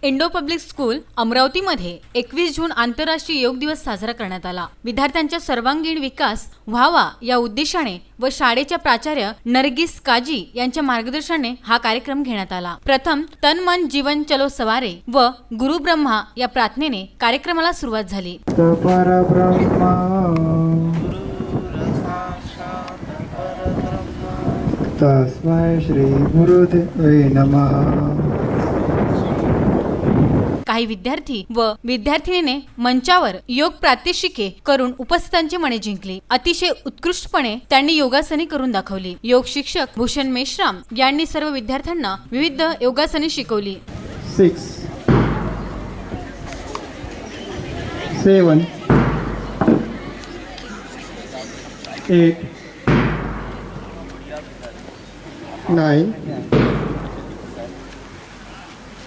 Indo public school अमरावतीमध्ये 21 जून आंतरराष्ट्रीय योग दिवस साजरा करण्यात आला। विद्यार्थ्यांचा सर्वांगीण विकास व्हावा या उद्देशाने व शाळेच्या प्राचार्य नरगिस काजी यांच्या मार्गदर्शनाने हा कार्यक्रम घेण्यात आला। प्रथम तन मन जीवन चलो सवारे व गुरु ब्रह्मा या प्रार्थनेने कार्यक्रमाला सुरुवात झाली। तस्मै श्री गुरुदेवे नमः। काही विद्यार्थी व विद्यार्थिनीने मंचावर योग प्रात्यक्षिके करून उपस्थितांची मने जिंकली। अतिशय उत्कृष्टपणे त्यांनी योगासने करून दाखवली। योग शिक्षक भूषण मेश्राम यांनी सर्व विद्यार्थ्यांना विविध योगासने शिकवली। 6 7 8 9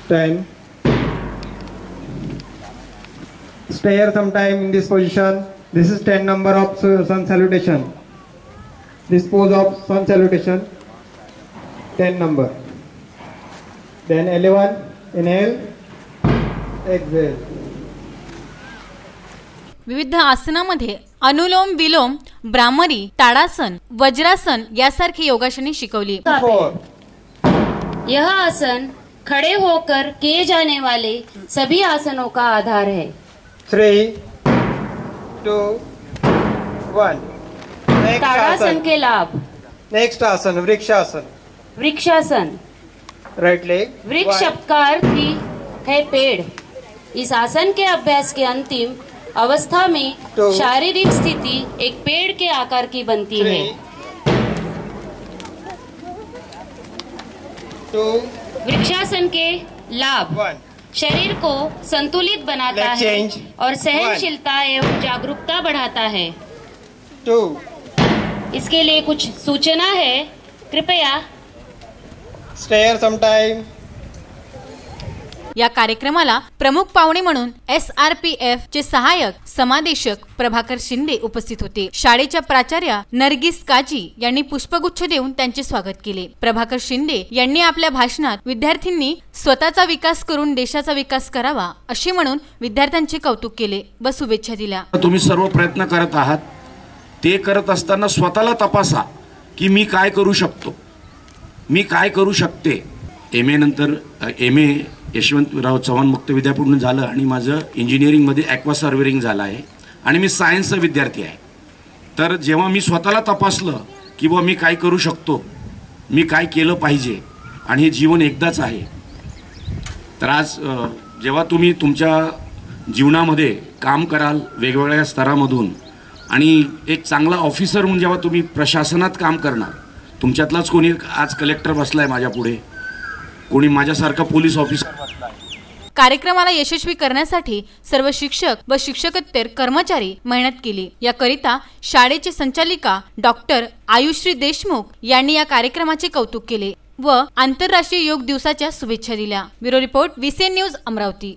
10 Stay here some time in this position. This is 10 number of sun salutation. This pose of sun salutation, 10 number. Then 11, inhale, exhale. विविध आसनामध्ये अनुलोम विलोम, ब्राह्मरी, ताड़ासन, वज्रासन यासारखी योगासने शिकवली। 4 यह आसन खड़े होकर किए जाने वाले सभी आसनों का आधार है। 3 2 1 ताड़ासन के लाभ। नेक्स्ट आसन वृक्षासन। Vrikshasana right leg. वृक्ष शब्द का अर्थ ही है पेड़। इस आसन के अभ्यास के अंतिम अवस्था में शारीरिक स्थिति एक पेड़ के आकार की बनती है। 2 वृक्षासन के लाभ 1 शरीर को संतुलित बनाता है और सहनशीलता एवं जागरूकता बढ़ाता है। 2 इसके लिए कुछ सूचना है, कृपया स्टे हियर सम टाइम। या कार्यक्रमाला प्रमुख पाहुणे म्हणून SRPF चे सहाय्यक समादेशक प्रभाकर शिंदे उपस्थित होते। शाळेच्या प्राचार्य नरगिस काजी यांनी पुष्पगुच्छ देऊन त्यांचे स्वागत केले। प्रभाकर शिंदे यांनी आपल्या भाषणात विद्यार्थ्यांनी स्वतःचा विकास करून देशाचा विकास करावा असे म्हणून विद्यार्थ्यांचे कौतुक केले व शुभेच्छा दिल्या। तुम्ही सर्व प्रयत्न करत आहात, ते करत असताना स्वतःला तपासा की मी काय करू शकतो, मी काय करू शकते। MA नंतर MA यशवंतराव चव्हाण मुक्त विद्यापीठातून झालं आणि माझं इंजिनिअरिंगमध्ये ॲक्वा सर्व्हेयरिंग झालं आहे आणि मी सायन्सचा विद्यार्थी आहे। तर जेव्हा मी स्वतःला तपासलं की बुवा मी काय करू शकतो, मी काय केलं पाहिजे आणि हे जीवन एकदाच आहे, तर आज जेव्हा तुम्ही तुमच्या जीवनामध्ये काम कराल वेगवेगळ्या स्तरामधून आणि एक चांगला ऑफिसर म्हणून जेव्हा तुम्ही प्रशासनात काम करणार, तुमच्यातलाच कोणी आज कलेक्टर बसलाय माझ्या पुढे, कोणी माझ्यासारखा पोलीस ऑफिसर बसलाय। कार्यक्रमाला यशस्वी करण्यासाठी सर्व शिक्षक व शिक्षकेतर कर्मचारी मेहनत केली। याकरिता शाळेचे संचालिका डॉक्टर आयुश्री देशमुख यांनी या कार्यक्रमाचे कौतुक केले व आंतरराष्ट्रीय योग दिवसाच्या शुभेच्छा दिल्या। Bureau report VCN news Amravati.